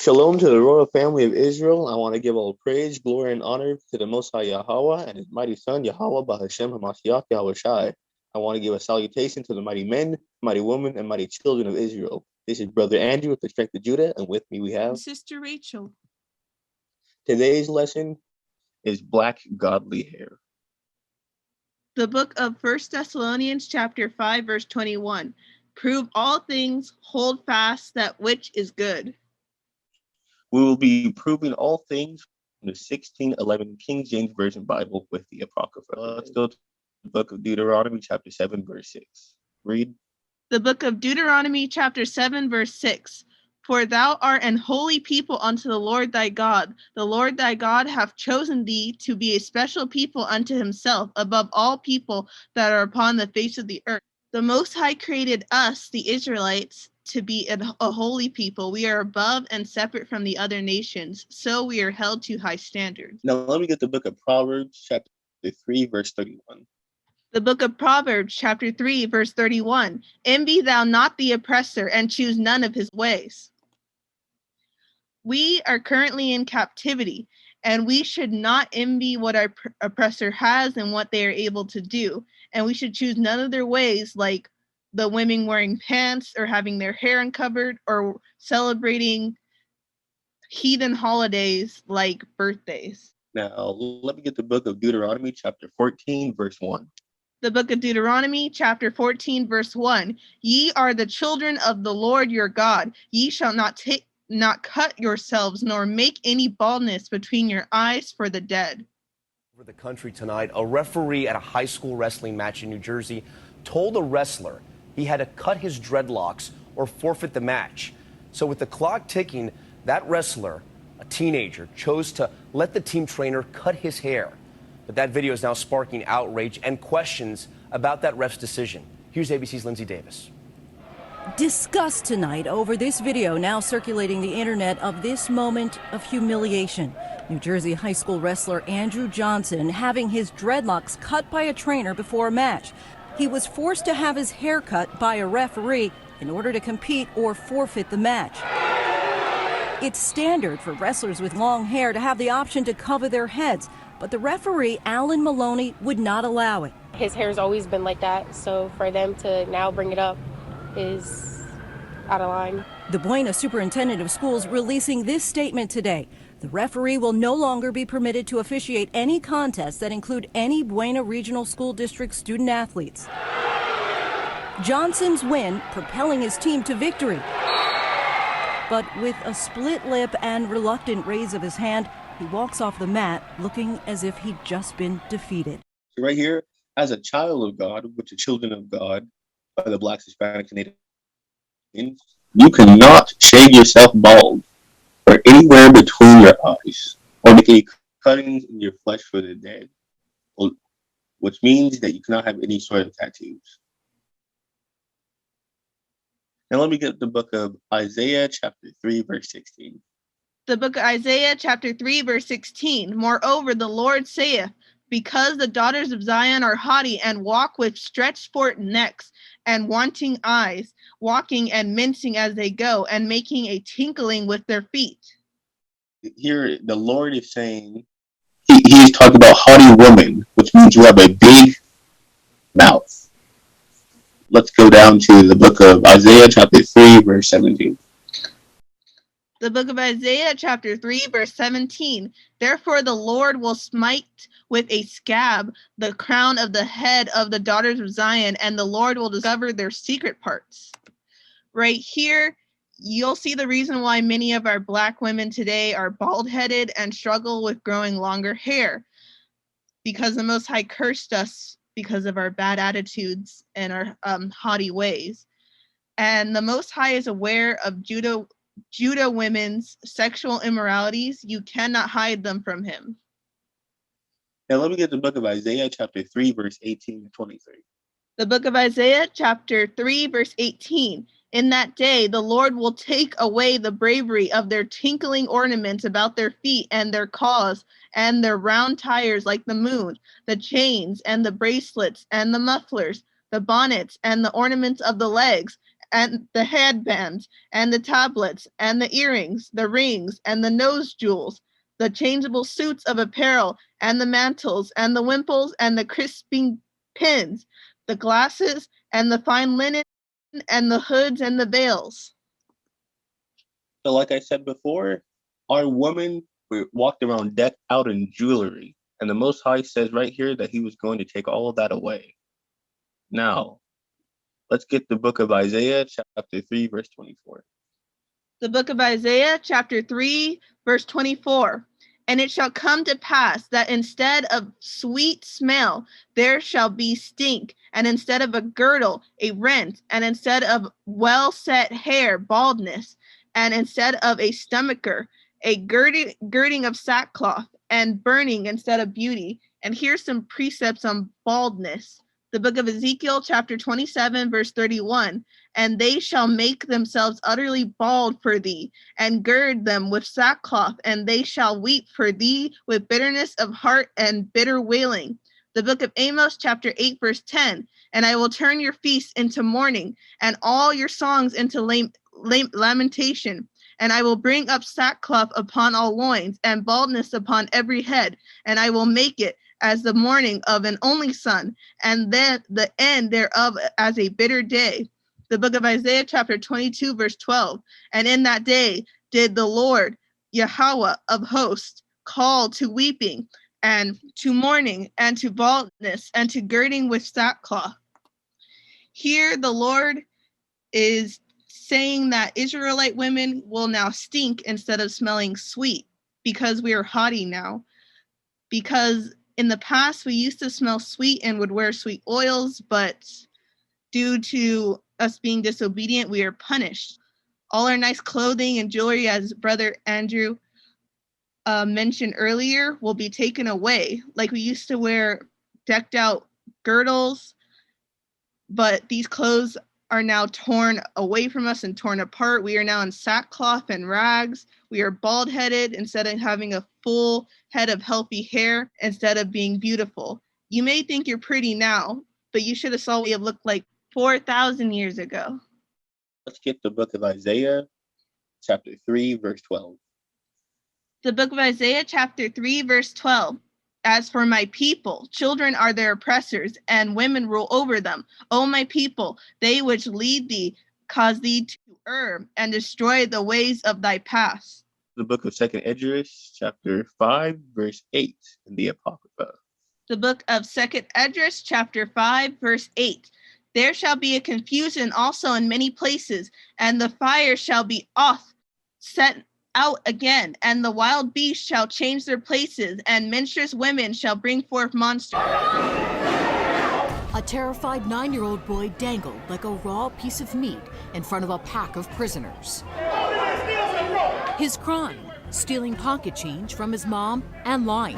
Shalom to the royal family of Israel. I want to give all praise, glory, and honor to the Most High Yahweh and His mighty Son, Yahweh Bahashem HaMashiach Yahweh Shai. I want to give a salutation to the mighty men, mighty women, and mighty children of Israel. This is Brother Andrew with the Strength of Judah, and with me we have Sister Rachel. Today's lesson is Black Godly Hair. The book of 1 Thessalonians chapter 5, verse 21. Prove all things, hold fast that which is good. We will be proving all things from the 1611 King James Version Bible with the Apocrypha. Let's go to the book of Deuteronomy chapter 7, verse 6. Read. The book of Deuteronomy chapter 7, verse 6. For thou art an holy people unto the Lord thy God. The Lord thy God hath chosen thee to be a special people unto himself above all people that are upon the face of the earth. The Most High created us, the Israelites, to be a holy people. We are above and separate from the other nations, so we are held to high standards. Now let me get the book of Proverbs chapter 3, verse 31. The book of Proverbs chapter 3, verse 31. Envy thou not the oppressor, and choose none of his ways. We are currently in captivity, and we should not envy what our oppressor has and what they are able to do. And we should choose none of their ways, like the women wearing pants or having their hair uncovered or celebrating heathen holidays like birthdays. Now let me get the book of Deuteronomy chapter 14, verse 1. The book of Deuteronomy chapter 14, verse 1. Ye are the children of the Lord your God. Ye shall not cut yourselves, nor make any baldness between your eyes for the dead. Over the country tonight, a referee at a high school wrestling match in New Jersey told a wrestler he had to cut his dreadlocks or forfeit the match. So with the clock ticking, that wrestler, a teenager, chose to let the team trainer cut his hair. But that video is now sparking outrage and questions about that ref's decision. Here's ABC's Lindsay Davis. Disgust tonight over this video now circulating the internet of this moment of humiliation. New Jersey high school wrestler Andrew Johnson having his dreadlocks cut by a trainer before a match. He was forced to have his hair cut by a referee in order to compete or forfeit the match. It's standard for wrestlers with long hair to have the option to cover their heads, but the referee, Alan Maloney, would not allow it. His hair's always been like that, so for them to now bring it up is out of line. The Buena superintendent of schools releasing this statement today. The referee will no longer be permitted to officiate any contests that include any Buena Regional School District student athletes. Johnson's win propelling his team to victory. But with a split lip and reluctant raise of his hand, he walks off the mat looking as if he'd just been defeated. Right here, as a child of God, with the children of God, by the Blacks, Hispanics, and Native Americans, you cannot shave yourself bald or anywhere between your eyes or make any cuttings in your flesh for the dead, which means that you cannot have any sort of tattoos. Now let me get the book of Isaiah chapter 3, verse 16. The book of Isaiah chapter 3, verse 16. Moreover, the Lord saith, because the daughters of Zion are haughty and walk with stretched forth necks and wanting eyes, walking and mincing as they go, and making a tinkling with their feet. Here, the Lord is saying, he's talking about haughty women, which means you have a big mouth. Let's go down to the book of Isaiah chapter 3, verse 17. The book of Isaiah chapter 3, verse 17. Therefore the Lord will smite with a scab the crown of the head of the daughters of Zion, and the Lord will discover their secret parts. Right here, you'll see the reason why many of our Black women today are bald-headed and struggle with growing longer hair, because the Most High cursed us because of our bad attitudes and our haughty ways. And the Most High is aware of Judah women's sexual immoralities. You cannot hide them from him. Now let me get the book of Isaiah chapter 3, verse 18 to 23. The book of Isaiah chapter 3, verse 18. In that day, the Lord will take away the bravery of their tinkling ornaments about their feet and their caws and their round tires like the moon, the chains and the bracelets and the mufflers, the bonnets and the ornaments of the legs, and the headbands, and the tablets, and the earrings, the rings, and the nose jewels, the changeable suits of apparel, and the mantles, and the wimples, and the crisping pins, the glasses, and the fine linen, and the hoods, and the veils. So, like I said before, our women walked around decked out in jewelry, and the Most High says right here that he was going to take all of that away. Now, let's get the book of Isaiah, chapter 3, verse 24. The book of Isaiah, chapter 3, verse 24. And it shall come to pass that instead of sweet smell, there shall be stink, and instead of a girdle, a rent, and instead of well-set hair, baldness, and instead of a stomacher, a girding of sackcloth, and burning instead of beauty. And here's some precepts on baldness. The book of Ezekiel, chapter 27, verse 31. And they shall make themselves utterly bald for thee, and gird them with sackcloth, and they shall weep for thee with bitterness of heart and bitter wailing. The book of Amos, chapter 8, verse 10. And I will turn your feasts into mourning, and all your songs into lamentation. And I will bring up sackcloth upon all loins, and baldness upon every head, and I will make it as the mourning of an only son, and then the end thereof as a bitter day. The book of Isaiah, chapter 22, verse 12. And in that day did the Lord, Yahweh of hosts, call to weeping, and to mourning, and to baldness, and to girding with sackcloth. Here the Lord is saying that Israelite women will now stink instead of smelling sweet, because we are haughty now. Because in the past, we used to smell sweet and would wear sweet oils, but due to us being disobedient, we are punished. All our nice clothing and jewelry, as Brother Andrew mentioned earlier, will be taken away. Like we used to wear decked out girdles, but these clothes are now torn away from us and torn apart. We are now in sackcloth and rags. We are bald-headed instead of having a full head of healthy hair, instead of being beautiful. You may think you're pretty now, but you should have saw what you looked like 4,000 years ago. Let's get the book of Isaiah, chapter 3, verse 12. The book of Isaiah, chapter 3, verse 12. As for my people, children are their oppressors, and women rule over them. O my people, they which lead thee cause thee to err, and destroy the ways of thy paths. The book of 2nd Esdras, chapter 5, verse 8, in the Apocrypha. The book of 2nd Esdras, chapter 5, verse 8. There shall be a confusion also in many places, and the fire shall be oft set out again, and the wild beasts shall change their places, and menstruous women shall bring forth monsters. A terrified 9-year-old boy dangled like a raw piece of meat in front of a pack of prisoners. His crime, stealing pocket change from his mom and lying.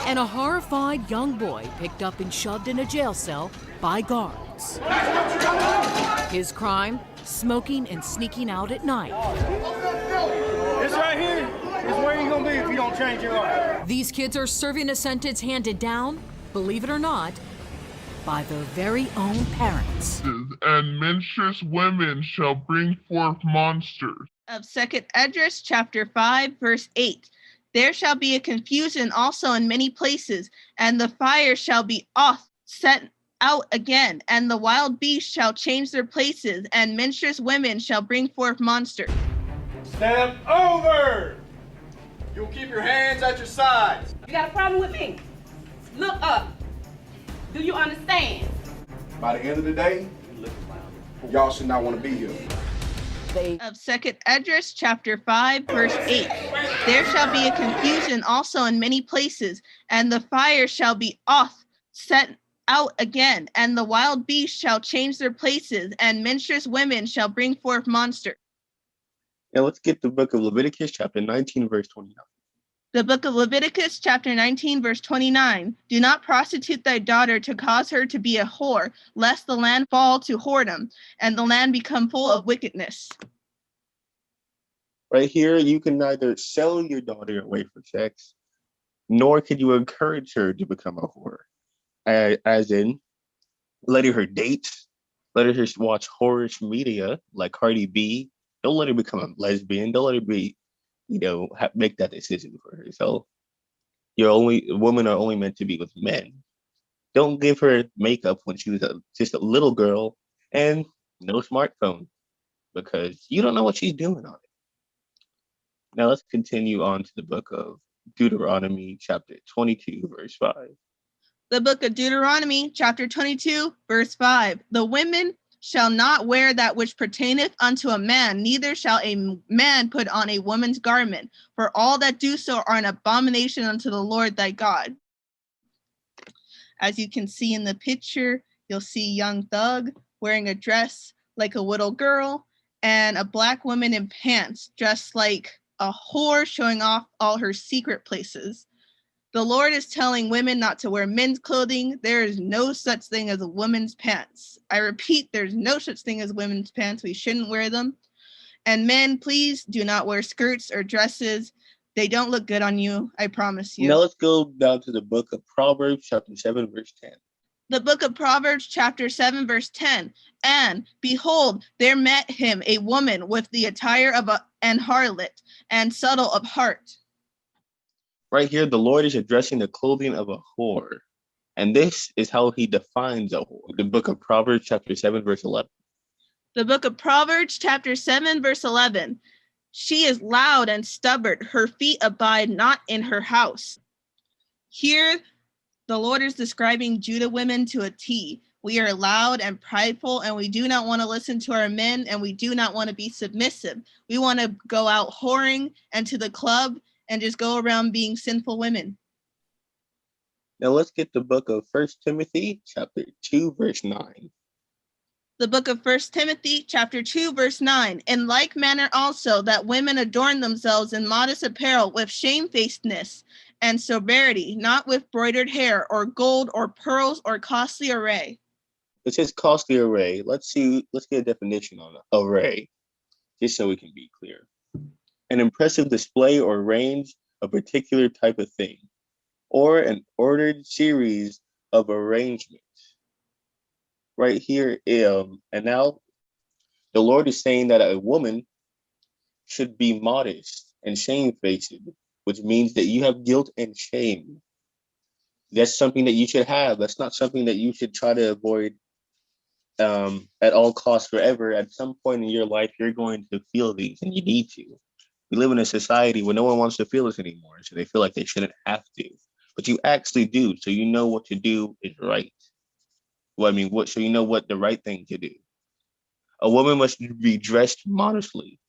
And a horrified young boy picked up and shoved in a jail cell by guards. His crime, smoking and sneaking out at night. This right here is where you're gonna be if you don't change your life. These kids are serving a sentence handed down, believe it or not, by their very own parents. And menstruous women shall bring forth monsters. Of 2nd Esdras, chapter 5, verse 8. There shall be a confusion also in many places, and the fire shall be oft set out again, and the wild beasts shall change their places, and menstruous women shall bring forth monsters. Step over! You'll keep your hands at your sides. You got a problem with me? Look up. Do you understand? By the end of the day, y'all should not want to be here. Of 2nd Esdras, chapter 5, verse 8. There shall be a confusion also in many places, and the fire shall be oft set out again, and the wild beasts shall change their places, and menstruous women shall bring forth monsters. Now let's get the book of Leviticus, chapter 19, verse 29. The book of Leviticus, chapter 19, verse 29. Do not prostitute thy daughter to cause her to be a whore, lest the land fall to whoredom, and the land become full of wickedness. Right here, you can neither sell your daughter away for sex, nor can you encourage her to become a whore. As in, letting her date Let her watch whorish media like Cardi B. Don't let her become a lesbian. Don't let her be, make that decision for herself. Women are only meant to be with men. Don't give her makeup when she was just a little girl and no smartphone because you don't know what she's doing on it. Now let's continue on to the book of Deuteronomy, chapter 22, verse 5. The book of Deuteronomy, chapter 22, verse 5. The women shall not wear that which pertaineth unto a man, neither shall a man put on a woman's garment, for all that do so are an abomination unto the Lord thy God. As you can see in the picture, you'll see young Thug wearing a dress like a little girl and a black woman in pants dressed like a whore, showing off all her secret places. The Lord is telling women not to wear men's clothing. There is no such thing as a woman's pants. I repeat, there's no such thing as women's pants. We shouldn't wear them. And men, please do not wear skirts or dresses. They don't look good on you, I promise you. Now let's go down to the book of Proverbs, chapter 7, verse 10. The book of Proverbs, chapter 7, verse 10. And behold, there met him a woman with the attire of an harlot and subtle of heart. Right here, the Lord is addressing the clothing of a whore. And this is how he defines a whore. The book of Proverbs, chapter 7, verse 11. The book of Proverbs, chapter 7, verse 11. She is loud and stubborn. Her feet abide not in her house. Here, the Lord is describing Judah women to a T. We are loud and prideful, and we do not want to listen to our men, and we do not want to be submissive. We want to go out whoring and to the club and just go around being sinful women. Now let's get the book of 1 Timothy, chapter 2, verse 9. The book of 1 Timothy, chapter 2, verse 9. In like manner also that women adorn themselves in modest apparel with shamefacedness and sobriety, not with broidered hair or gold or pearls or costly array. It says costly array. Let's get a definition on array, just so we can be clear. An impressive display or range of a particular type of thing, or an ordered series of arrangements. Right here, and now the Lord is saying that a woman should be modest and shamefaced, which means that you have guilt and shame. That's something that you should have. That's not something that you should try to avoid at all costs forever. At some point in your life, you're going to feel these, and you need to. We live in a society where no one wants to feel this anymore, so they feel like they shouldn't have to. But you actually do, so you know what to do is right. So you know what the right thing to do. A woman must be dressed modestly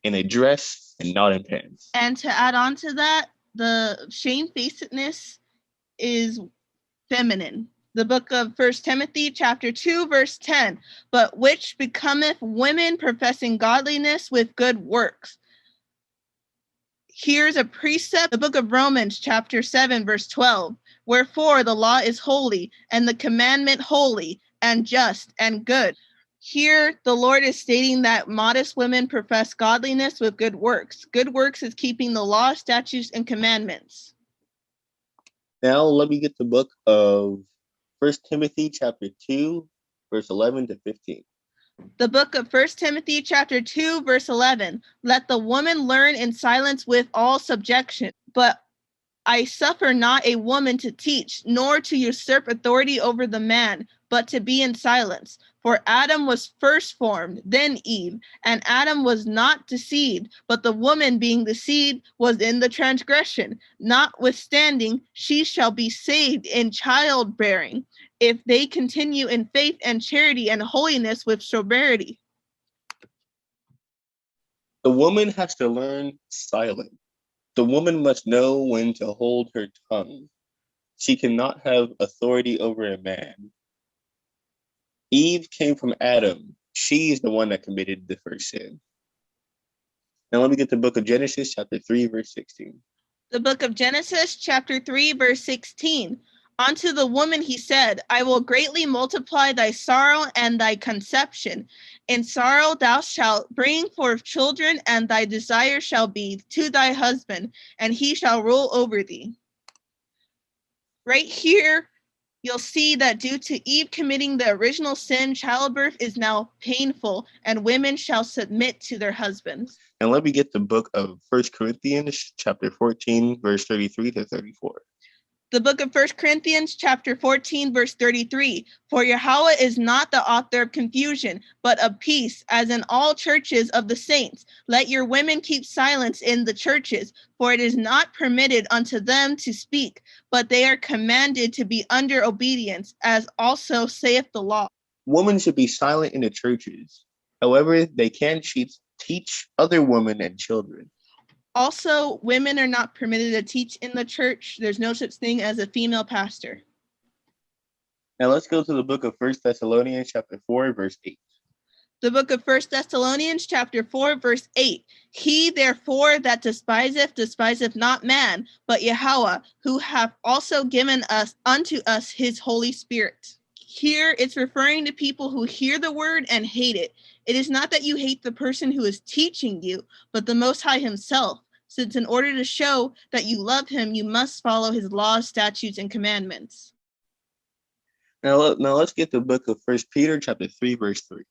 in a dress and not in pants. And to add on to that, the shamefacedness is feminine. The book of 1 Timothy, chapter 2, verse 10. But which becometh women professing godliness with good works. Here's a precept, the book of Romans, chapter 7, verse 12. Wherefore the law is holy, and the commandment holy, and just, and good. Here, the Lord is stating that modest women profess godliness with good works. Good works is keeping the law, statutes, and commandments. Now, let me get the book of 1 Timothy, chapter 2, verse 11 to 15. The book of 1 Timothy, chapter 2, verse 11. Let the woman learn in silence with all subjection, but I suffer not a woman to teach, nor to usurp authority over the man, but to be in silence. For Adam was first formed, then Eve, and Adam was not deceived, but the woman being deceived was in the transgression. Notwithstanding, she shall be saved in childbearing, if they continue in faith and charity and holiness with sobriety. The woman has to learn silence. The woman must know when to hold her tongue. She cannot have authority over a man. Eve came from Adam. She is the one that committed the first sin. Now let me get the book of Genesis, chapter 3, verse 16. The book of Genesis, chapter 3, verse 16. Unto the woman he said, I will greatly multiply thy sorrow and thy conception. In sorrow thou shalt bring forth children, and thy desire shall be to thy husband, and he shall rule over thee. Right here, You'll see that due to Eve committing the original sin, childbirth is now painful, and women shall submit to their husbands. And let me get the book of 1 Corinthians, chapter 14, verse 33 to 34. The book of 1 Corinthians, chapter 14, verse 33. For Yahweh is not the author of confusion, but of peace, as in all churches of the saints. Let your women keep silence in the churches, for it is not permitted unto them to speak, but they are commanded to be under obedience, as also saith the law. Women should be silent in the churches. However, they can teach other women and children. Also, women are not permitted to teach in the church. There's no such thing as a female pastor. Now let's go to the book of 1 Thessalonians chapter 4, verse 8. The book of 1 Thessalonians chapter 4, verse 8. He therefore that despiseth not man, but Yahweh, who hath also given unto us his Holy Spirit. Here it's referring to people who hear the word and hate it. It is not that you hate the person who is teaching you, but the Most High himself, since in order to show that you love him, you must follow his laws, statutes, and commandments. Now let's get the book of 1 Peter chapter 3, verse 3.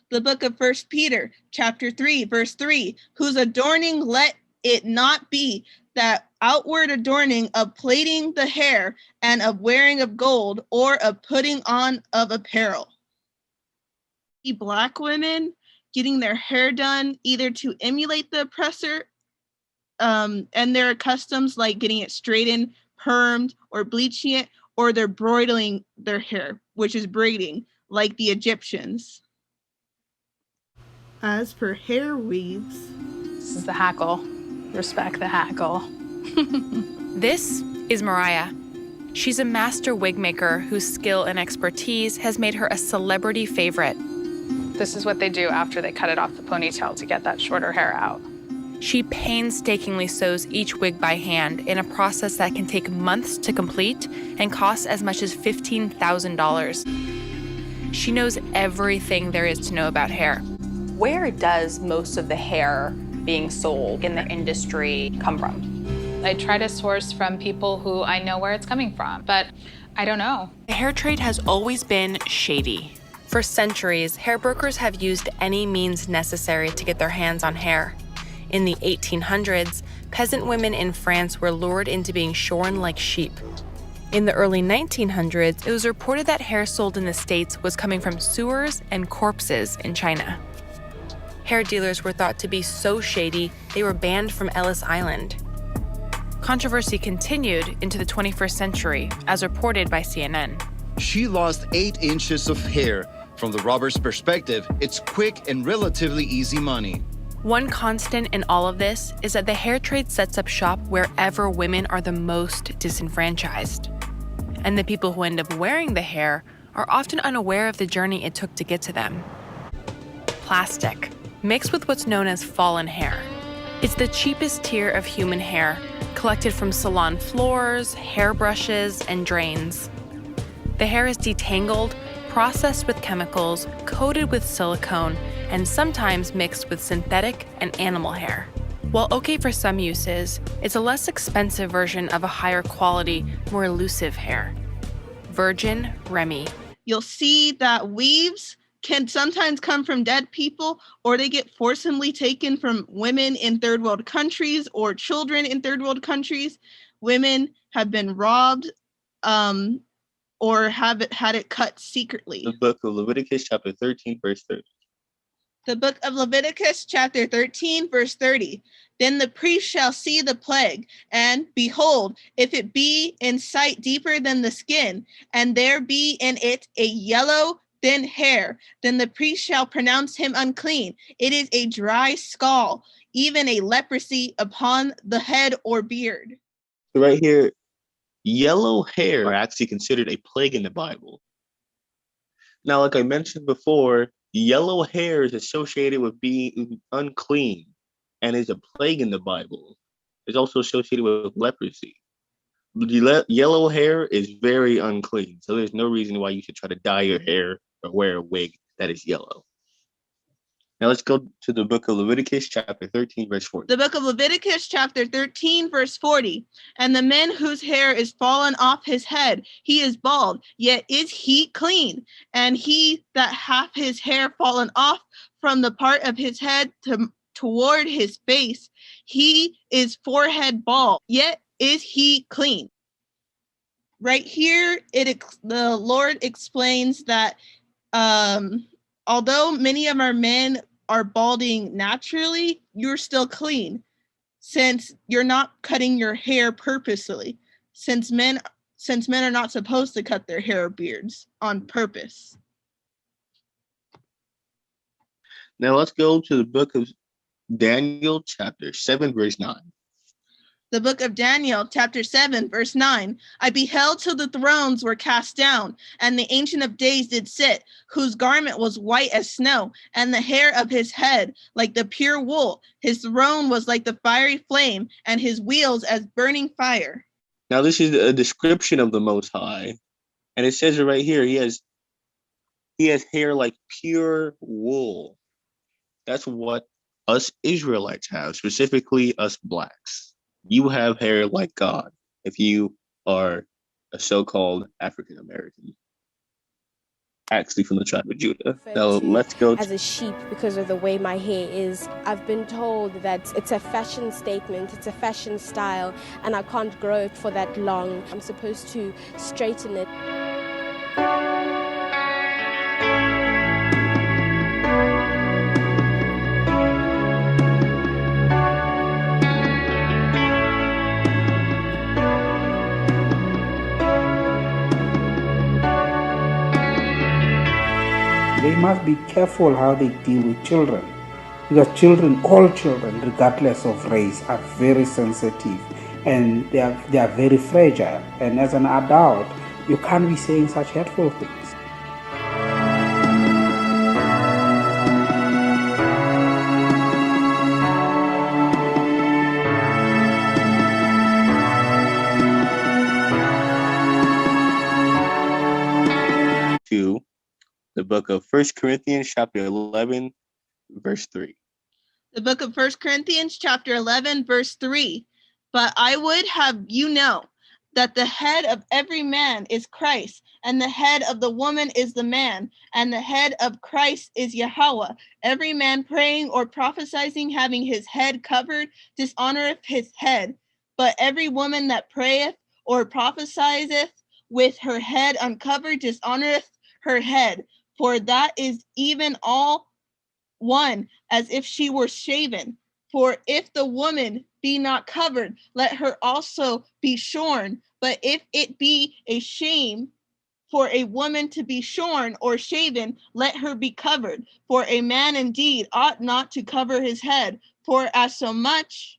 The book of 1 Peter chapter 3, verse 3. Whose adorning let it not be that outward adorning of plaiting the hair and of wearing of gold or of putting on of apparel. Black women getting their hair done either to emulate the oppressor and their customs, like getting it straightened, permed, or bleaching it, or they're broiling their hair, which is braiding, like the Egyptians. As per hair weaves, this is the hackle. Respect the hackle. This is Mariah. She's a master wig maker whose skill and expertise has made her a celebrity favorite. This is what they do after they cut it off the ponytail to get that shorter hair out. She painstakingly sews each wig by hand in a process that can take months to complete and cost as much as $15,000. She knows everything there is to know about hair. Where does most of the hair being sold in the industry come from? I try to source from people who I know where it's coming from, but I don't know. The hair trade has always been shady. For centuries, hair brokers have used any means necessary to get their hands on hair. In the 1800s, peasant women in France were lured into being shorn like sheep. In the early 1900s, it was reported that hair sold in the States was coming from sewers and corpses in China. Hair dealers were thought to be so shady, they were banned from Ellis Island. Controversy continued into the 21st century, as reported by CNN. She lost 8 inches of hair. From the robber's perspective, it's quick and relatively easy money. One constant in all of this is that the hair trade sets up shop wherever women are the most disenfranchised. And the people who end up wearing the hair are often unaware of the journey it took to get to them. Plastic, mixed with what's known as fallen hair. It's the cheapest tier of human hair, collected from salon floors, hairbrushes, and drains. The hair is detangled, processed with chemicals, coated with silicone, and sometimes mixed with synthetic and animal hair. While okay for some uses, it's a less expensive version of a higher quality, more elusive hair. Virgin Remy. You'll see that weaves can sometimes come from dead people, or they get forcibly taken from women in third world countries or children in third world countries. Women have been robbed or have had it cut secretly. The book of Leviticus chapter 13, verse 30. The book of Leviticus chapter 13, verse 30. Then the priest shall see the plague, and behold, if it be in sight deeper than the skin, and there be in it a yellow thin hair, then the priest shall pronounce him unclean. It is a dry scall, even a leprosy upon the head or beard. So right here, yellow hair are actually considered a plague in the Bible. Now, like I mentioned before, yellow hair is associated with being unclean and is a plague in the Bible. It's also associated with leprosy. Yellow hair is very unclean, so there's no reason why you should try to dye your hair or wear a wig that is yellow. Now let's go to the book of Leviticus, chapter 13, verse 40. The book of Leviticus, chapter 13, verse 40. And the man whose hair is fallen off his head, he is bald, yet is he clean. And he that hath his hair fallen off from the part of his head toward his face, he is forehead bald, yet is he clean. Right here, the Lord explains that although many of our men are balding naturally, you're still clean, since you're not cutting your hair purposely, since men are not supposed to cut their hair or beards on purpose. Now let's go to the book of Daniel, chapter 7, verse 9. The book of Daniel, chapter 7, verse 9. I beheld till the thrones were cast down, and the Ancient of Days did sit, whose garment was white as snow, and the hair of his head like the pure wool. His throne was like the fiery flame, and his wheels as burning fire. Now this is a description of the Most High, and it says it right here. He has hair like pure wool. That's what us Israelites have, specifically us blacks. You have hair like God if you are a so-called African American, actually from the tribe of Judah. Now let's go as a sheep because of the way my hair is. I've been told that it's a fashion statement, it's a fashion style, and I can't grow it for that long. I'm supposed to straighten it. They must be careful how they deal with children, because children, all children, regardless of race, are very sensitive and they are very fragile. And as an adult, you can't be saying such hurtful things. To the book of 1 Corinthians, chapter 11, verse 3. The book of 1 Corinthians, chapter 11, verse 3. But I would have you know that the head of every man is Christ, and the head of the woman is the man, and the head of Christ is Yahweh. Every man praying or prophesying, having his head covered, dishonoreth his head. But every woman that prayeth or prophesieth with her head uncovered dishonoreth her head. For that is even all one, as if she were shaven. For if the woman be not covered, let her also be shorn. But if it be a shame for a woman to be shorn or shaven, let her be covered. For a man indeed ought not to cover his head, for as much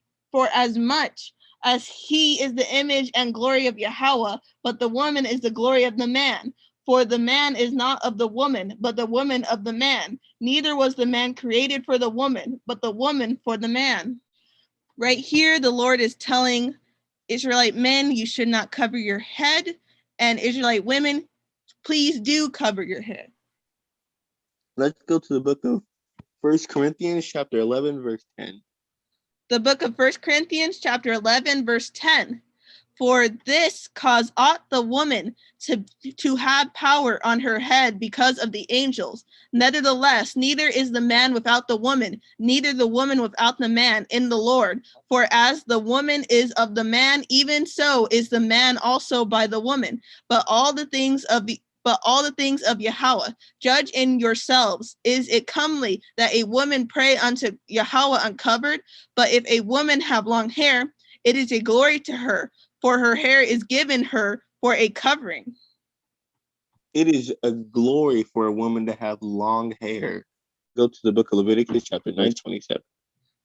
as he is the image and glory of Yahweh, but the woman is the glory of the man. For the man is not of the woman, but the woman of the man. Neither was the man created for the woman, but the woman for the man. Right here, the Lord is telling Israelite men, you should not cover your head, and Israelite women, please do cover your head. Let's go to the book of 1 Corinthians, chapter 11, verse 10. The book of 1 Corinthians, chapter 11, verse 10. For this cause ought the woman to have power on her head because of the angels. Nevertheless, neither is the man without the woman, neither the woman without the man in the Lord. For as the woman is of the man, even so is the man also by the woman. But all the things of Yahweh, judge in yourselves. Is it comely that a woman pray unto Yahweh uncovered? But if a woman have long hair, it is a glory to her, for her hair is given her for a covering. It is a glory for a woman to have long hair. Go to the book of Leviticus, chapter 9, 27.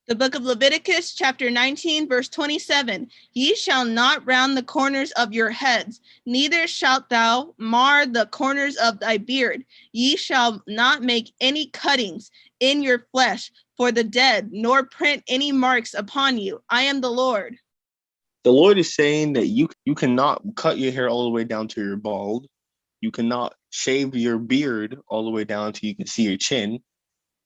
The book of Leviticus, chapter 19, verse 27. Ye shall not round the corners of your heads, neither shalt thou mar the corners of thy beard. Ye shall not make any cuttings in your flesh for the dead, nor print any marks upon you. I am the Lord. The Lord is saying that you cannot cut your hair all the way down to your bald. You cannot shave your beard all the way down till you can see your chin.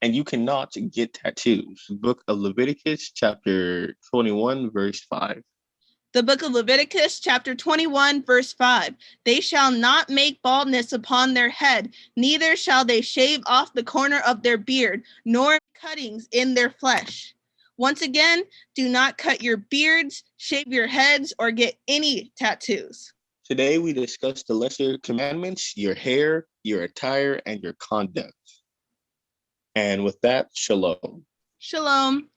and you cannot get tattoos. Book of Leviticus, chapter 21, verse 5. The book of Leviticus, chapter 21, verse 5. They shall not make baldness upon their head, neither shall they shave off the corner of their beard, nor cuttings in their flesh. Once again, do not cut your beards, shave your heads, or get any tattoos. Today we discuss the lesser commandments, your hair, your attire, and your conduct. And with that, shalom. Shalom.